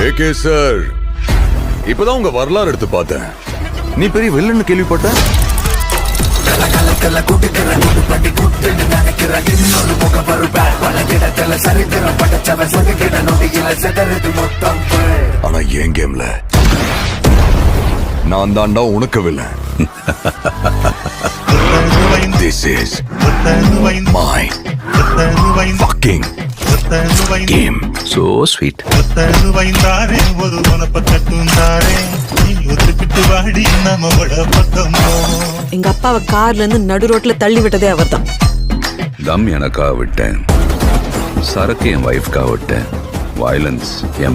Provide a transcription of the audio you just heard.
AK sir, இப்பதான் உங்க வரலாறு எடுத்து பார்த்தேன். நீ பெரிய வில்லன்னு கேள்விப்பட்ட. ஆனா என் கேம்ல நான் தாண்டா உனக்கு villain. This is my fucking game. So sweet. எங்க அப்பாவை கார்ல இருந்து நடு ரோட்ல தள்ளி விட்டதே அவர்தான். தம் எனக்காக விட்டேன், சரக்கு என் வைஃப்காக விட்டேன், வயலன்ஸ் என்